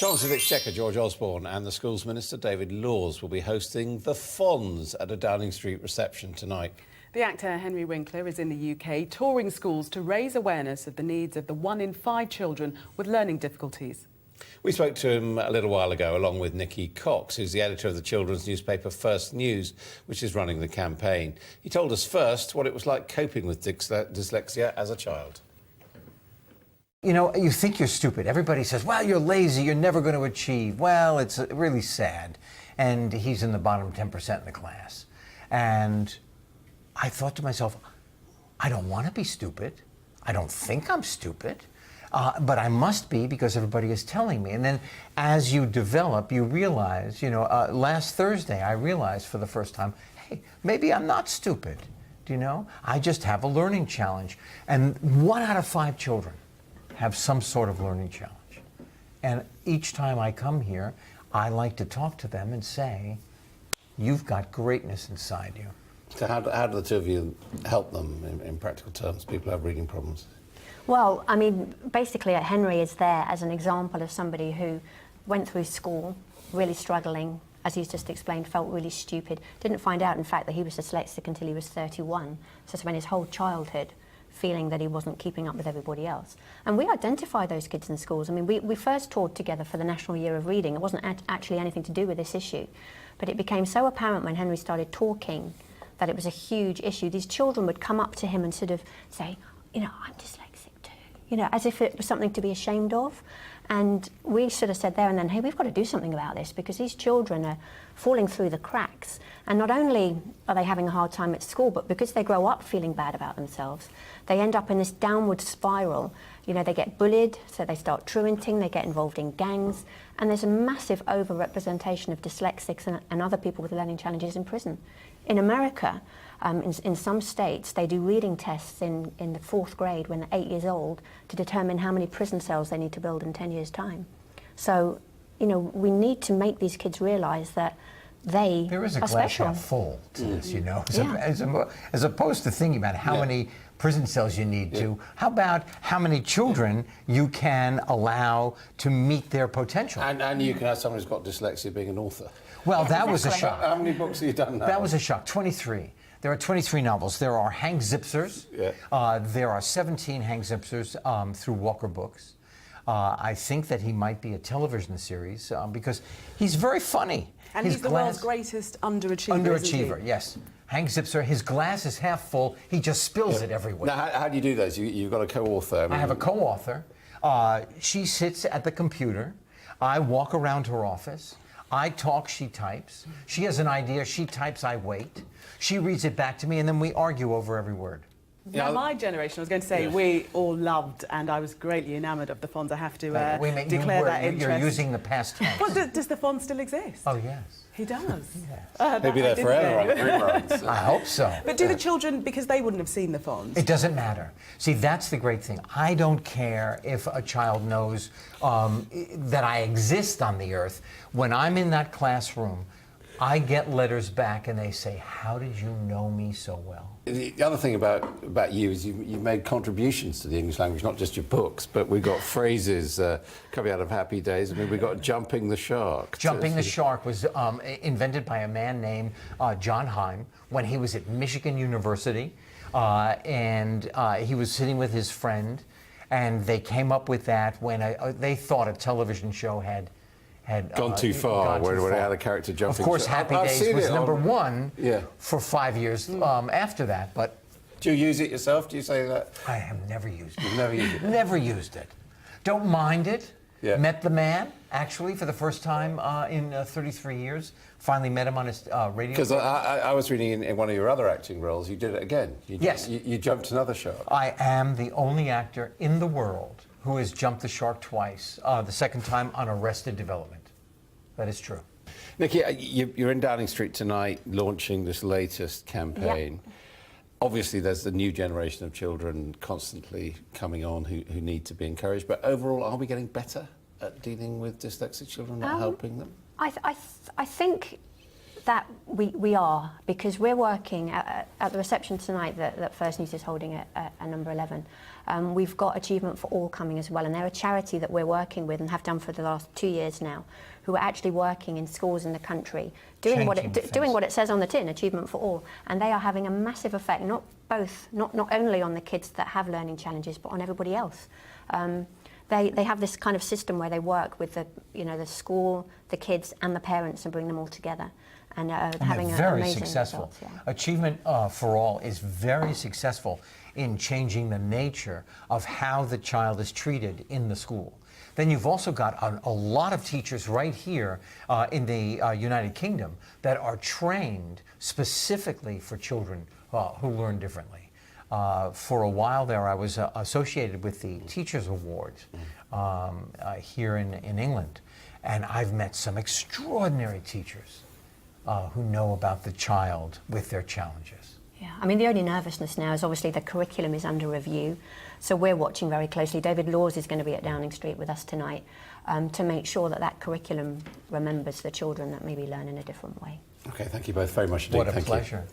Chancellor of the Exchequer George Osborne and the Schools Minister David Laws will be hosting the Fonz at a Downing Street reception tonight. The actor Henry Winkler is in the UK touring schools to raise awareness of the needs of the 1 in 5 children with learning difficulties. We spoke to him a little while ago along with Nikki Cox, who's the editor of the children's newspaper First News, which is running the campaign. He told us first what it was like coping with dyslexia as a child. You know, you think you're stupid. Everybody says, well, you're lazy, you're never going to achieve. Well, it's really sad. And he's in the bottom 10% in the class. And I thought to myself, I don't want to be stupid. I don't think I'm stupid. But I must be because everybody is telling me. And then as you develop, you realize, last Thursday I realized for the first time, hey, maybe I'm not stupid. Do you know? I just have a learning challenge. And 1 out of 5 children have some sort of learning challenge. And each time I come here, I like to talk to them and say, you've got greatness inside you. So how do the two of you help them in practical terms, people who have reading problems? Well, I mean, basically Henry is there as an example of somebody who went through school really struggling, as he's just explained, felt really stupid, didn't find out, in fact, that he was dyslexic until he was 31. So spent his whole childhood feeling that he wasn't keeping up with everybody else. And we identify those kids in schools. I mean, we first toured together for the National Year of Reading. It wasn't actually anything to do with this issue. But it became so apparent when Henry started talking that it was a huge issue. These children would come up to him and sort of say, I'm dyslexic too, as if it was something to be ashamed of. And we sort of said there and then, hey, we've got to do something about this because these children are falling through the cracks. And not only are they having a hard time at school, but because they grow up feeling bad about themselves, they end up in this downward spiral. They get bullied, so they start truanting, they get involved in gangs, and there's a massive overrepresentation of dyslexics and other people with learning challenges in prison. In America, in some states, they do reading tests in the 4th grade when they're 8 years old to determine how many prison cells they need to build in 10 years' time. So, we need to make these kids realise that they There is a are glass special. half full to this, Yeah. as opposed to thinking about how many prison cells you need to, how about how many children you can allow to meet their potential? And you can have someone who's got dyslexia being an author. Well, that was a exactly. shock. How many books have you done now? That was a shock. 23. There are 23 novels. There are Hank Zipsers. Yeah. There are 17 Hank Zipsers through Walker Books. I think that he might be a television series because he's very funny. And he's the world's greatest underachiever, Underachiever, isn't he? yes. Hank Zipser, his glass is half full. He just spills it everywhere. Now, how do you do those? You've got a co-author. I have a co-author. She sits at the computer. I walk around her office. I talk, she types. She has an idea, she types, I wait. She reads it back to me, and then we argue over every word. Now, my generation, I was going to say, we all loved, and I was greatly enamoured of the Fonz. I have to declare that interest. You're using the past tense. Well, does the Fonz still exist? Oh, yes. He does? Yes. He'll be there forever on reruns. I hope so. But do the children, because they wouldn't have seen the Fonz? It doesn't matter. See, that's the great thing. I don't care if a child knows that I exist on the earth. When I'm in that classroom, I get letters back and they say, how did you know me so well? The other thing about you is you've made contributions to the English language, not just your books, but we've got phrases coming out of Happy Days. I mean, we've got jumping the shark. Jumping the shark was invented by a man named John Heim when he was at Michigan University, and he was sitting with his friend, and they came up with that when they thought a television show had gone too far, where they had a character jumping. Of course, Happy Days was #1 for 5 years after that. But do you use it yourself? Do you say that? I have never used it. You've never used it? Never used it. Don't mind it. Yeah. Met the man, actually, for the first time in 33 years. Finally met him on his radio. Because I was reading in one of your other acting roles, you did it again. Yes. You jumped another shark. I am the only actor in the world who has jumped the shark twice, the second time on Arrested Development. That is true. Nikki, you're in Downing Street tonight launching this latest campaign. Yep. Obviously, there's the new generation of children constantly coming on who need to be encouraged. But overall, are we getting better at dealing with dyslexic children, not helping them? I think that we are, because we're working at the reception tonight that First News is holding at number 11. We've got Achievement for All coming as well, and they're a charity that we're working with and have done for the last 2 years now, who are actually working in schools in the country, doing what it says on the tin, Achievement for All, and they are having a massive effect, not only on the kids that have learning challenges, but on everybody else. They have this kind of system where they work with the school, the kids, and the parents, and bring them all together. And having very amazing successful. results, yeah. Achievement for All is very successful in changing the nature of how the child is treated in the school. Then you've also got a lot of teachers right here in the United Kingdom that are trained specifically for children who learn differently. For a while there, I was associated with the Teachers Awards here in England, and I've met some extraordinary teachers who know about the child with their challenges. Yeah, I mean, the only nervousness now is obviously the curriculum is under review, so we're watching very closely. David Laws is going to be at Downing Street with us tonight to make sure that that curriculum remembers the children that maybe learn in a different way. Okay, thank you both very much indeed. What a Thank you. pleasure.